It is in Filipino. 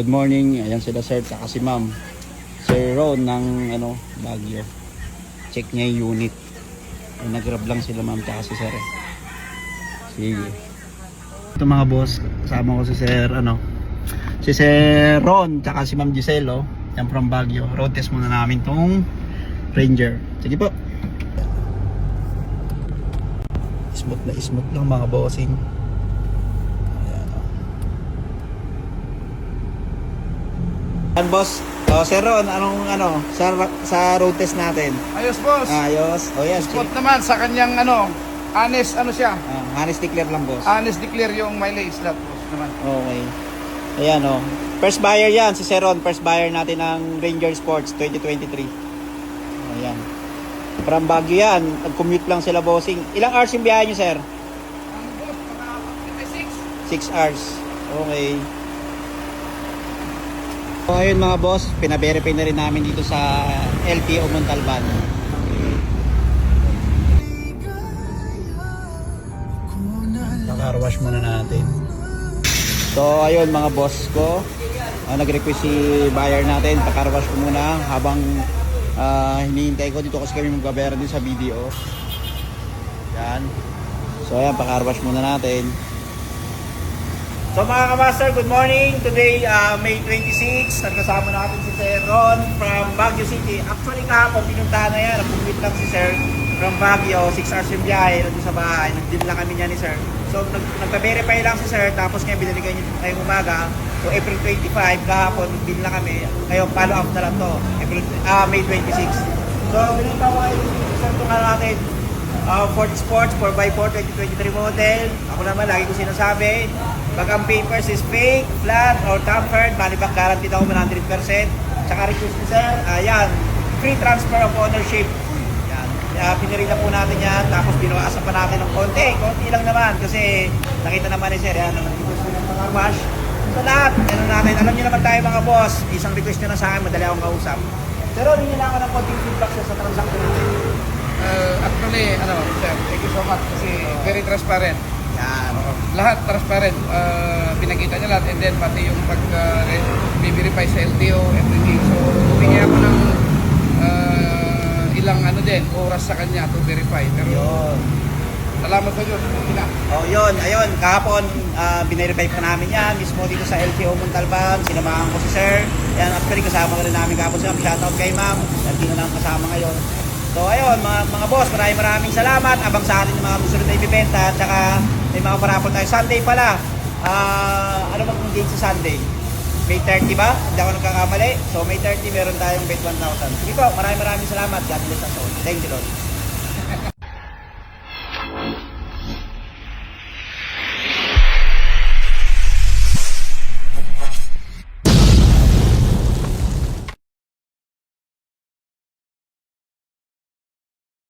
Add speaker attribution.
Speaker 1: Good morning. Ayan sila sir, saka si ma'am. Sir Ron ng Baguio. Check niya yung unit. Nag-grab lang sila ma'am saka si sir. Sige. Ito mga boss, kasama ko si sir si Sir Ron saka si ma'am Giselle yan from Baguio. Road test muna namin tong Ranger. Sige po. Smooth lang mga bossing. Ayan boss, Sir Ron, anong sa road test natin?
Speaker 2: Ayos, boss.
Speaker 1: Ayos. Yes.
Speaker 2: Spot naman sa kanyang honest siya.
Speaker 1: Honest declare lang boss.
Speaker 2: Honest declare yung mileage lot, boss naman.
Speaker 1: Okay. Ayan First buyer yan si Sir Ron, first buyer natin ng Ranger Sports 2023. Ayan. From Baguio yan, nag-commute lang sila bossing. Ilang hours yung biyahe nyo sir?
Speaker 2: Boss, mga
Speaker 1: 6 hours. Okay. So ayun mga boss, pina-verify na rin namin dito sa LTO Montalban. Naka-wash muna natin. So ayun mga boss ko, nag-request si buyer natin, paka-wash ko muna habang hinihintay ko dito kasi kami magbabayaran din sa video. Yan. So ayan, paka-wash muna natin. So mga kamaster, good morning. Today, May 26, nagkasama natin si Sir Ron from Baguio City. Actually kahapon, pinuntahan na yan. Nag-commute lang si Sir from Baguio. 6 hours yung biyahe, nandun sa bahay. Nag-deal lang kami niya ni Sir. So nagpa-verify lang si Sir, tapos ngayon binalikan niya ngayong umaga. So April 25, kahapon, nag-deal lang kami. Ngayon, follow up na lang to. May 26. So binunta ko kayo, Sir, itong natin. Ford Sports 4x4 2023 model. Ako naman lagi ko sinasabi, pag ang papers is fake, flat, or tampered, malibang guaranteed ako 100%. Tsaka request ni sir, ayan, free transfer of ownership. Yan, piniri na po natin yan, tapos binawasan pa natin ng konti lang naman, kasi nakita naman ni sir, yan, nag-request ng mga wash. Sa lahat, ganun natin, alam niyo naman tayo mga boss, isang request nyo na sa akin, madali akong kausap. Pero hindi na ako ng konting feedback sa transaction natin.
Speaker 2: Actually, sir, thank you so much kasi very transparent.
Speaker 1: Yan.
Speaker 2: Lahat transparent. Pinakita niya lahat and then pati yung pag-verify sa LTO, everything. So, humingi ako ng ilang oras sa kanya to verify. Pero,
Speaker 1: Yun.
Speaker 2: salamat sa Diyos.
Speaker 1: Yun. Ayun. Kahapon, binirify pa namin yan. Mismo dito sa LTO Montalban. Sinamahan ko si sir. Yan, actually, kasama ko rin namin kahapon siya. Shoutout kay ma'am. Hindi na lang kasama ngayon. So ayun mga boss, maraming salamat. Abang sa atin yung mga susunod na ibibenta. At saka may mga parapon tayo. Sunday pala. Ano ba kung date sa Sunday? May 30 ba? Hindi ako nagkakamali. So May 30 meron tayong bet 1,000. Sige po, maraming salamat. God bless us all. Thank you Lord.